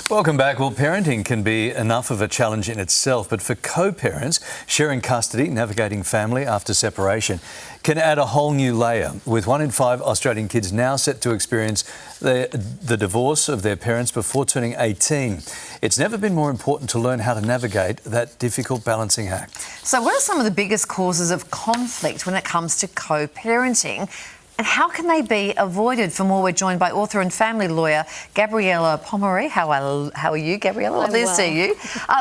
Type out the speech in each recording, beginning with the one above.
Welcome back. Well, parenting can be enough of a challenge in itself, but for co-parents, sharing custody, navigating family after separation can add a whole new layer, with 1 in 5 Australian kids now set to experience the divorce of their parents before turning 18. It's never been more important to learn how to navigate that difficult balancing act. So what are some of the biggest causes of conflict when it comes to co-parenting? And how can they be avoided? For more, we're joined by author and family lawyer Gabriella Pomare. How are you, Gabriella? Lovely to see you.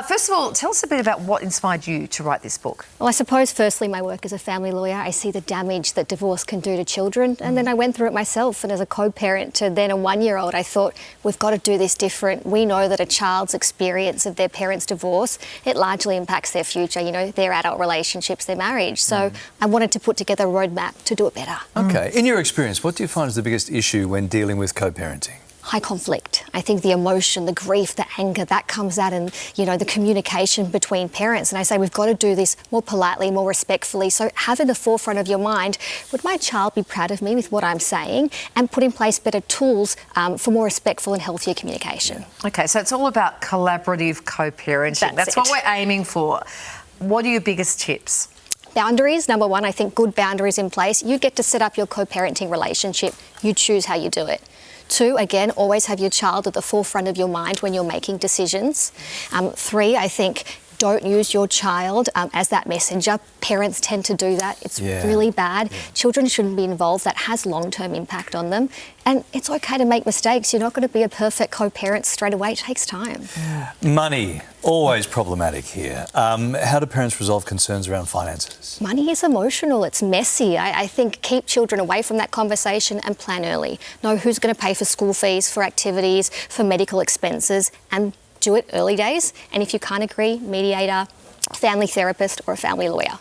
First of all, tell us a bit about what inspired you to write this book. Well, I suppose firstly my work as a family lawyer, I see the damage that divorce can do to children, and then I went through it myself, and as a co-parent to then a 1-year-old, I thought we've got to do this different. We know that a child's experience of their parents' divorce, it largely impacts their future, their adult relationships, their marriage. So I wanted to put together a roadmap to do it better. Okay. In your experience, what do you find is the biggest issue when dealing with co-parenting? High conflict. I think the emotion, the grief, the anger, that comes out in, the communication between parents. And I say we've got to do this more politely, more respectfully. So have in the forefront of your mind, would my child be proud of me with what I'm saying? And put in place better tools for more respectful and healthier communication. Okay, so it's all about collaborative co-parenting. That's what we're aiming for. What are your biggest tips? Boundaries, number one, I think good boundaries in place. You get to set up your co-parenting relationship. You choose how you do it. 2, again, always have your child at the forefront of your mind when you're making decisions. 3, I think, don't use your child as that messenger. Parents tend to do that. It's really bad. Children shouldn't be involved. That has long-term impact on them. And it's okay to make mistakes. You're not going to be a perfect co-parent straight away. It takes time. Money, always problematic here. How do parents resolve concerns around finances? Money is emotional. It's messy. I think keep children away from that conversation and plan early. Know who's going to pay for school fees, for activities, for medical expenses, and do it early days. And if you can't agree, mediator, family therapist or a family lawyer.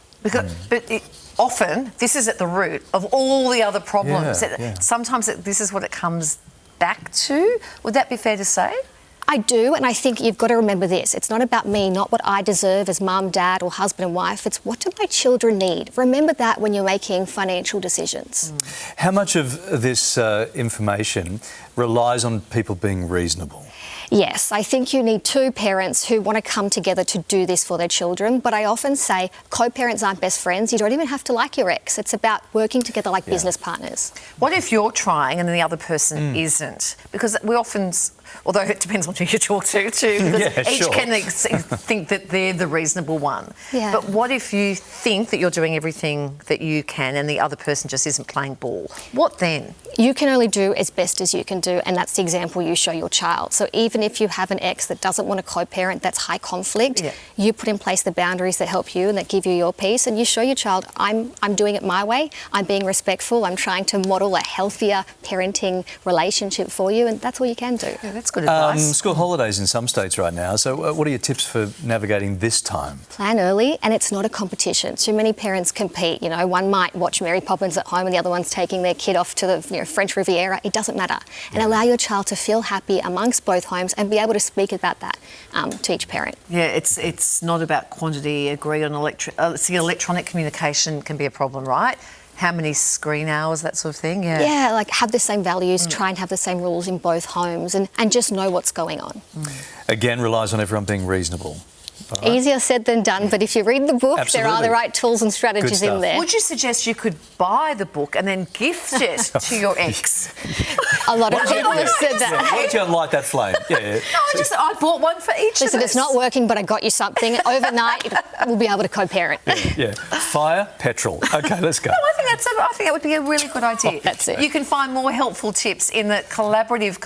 Often this is at the root of all the other problems. Sometimes this is what it comes back to. Would that be fair to say? I do, and I think you've got to remember this. It's not about me, not what I deserve as mum, dad or husband and wife. It's what do my children need? Remember that when you're making financial decisions. How much of this information relies on people being reasonable? Yes, I think you need 2 parents who want to come together to do this for their children. But I often say co-parents aren't best friends. You don't even have to like your ex. It's about working together like business partners. What if you're trying and the other person isn't? Because we often, although it depends on who you talk to too, because each can think that they're the reasonable one. But what if you think that you're doing everything that you can and the other person just isn't playing ball? What then? You can only do as best as you can do, and that's the example you show your child. So even if you have an ex that doesn't want to co-parent, that's high conflict, you put in place the boundaries that help you and that give you your peace, and you show your child, I'm doing it my way, I'm being respectful, I'm trying to model a healthier parenting relationship for you, and that's all you can do. Yeah, that's good advice. School holidays in some states right now, so what are your tips for navigating this time? Plan early, and it's not a competition. Too many parents compete. One might watch Mary Poppins at home and the other one's taking their kid off to the French Riviera. It doesn't matter. And allow your child to feel happy amongst both homes and be able to speak about that to each parent. Yeah, it's not about quantity. Agree on electronic communication can be a problem, right? How many screen hours, that sort of thing? Yeah, like have the same values, try and have the same rules in both homes and just know what's going on. Again, relies on everyone being reasonable. Right. Easier said than done, but if you read the book, there are the right tools and strategies in there. Would you suggest you could buy the book and then gift it to your ex? A lot of people have said that. Why don't you light that flame? No, I bought one for each of us. Listen, it's not working, but I got you something. Overnight, we'll be able to co-parent. Fire, petrol. Okay, let's go. No, I think that would be a really good idea. That's it. You can find more helpful tips in the collaborative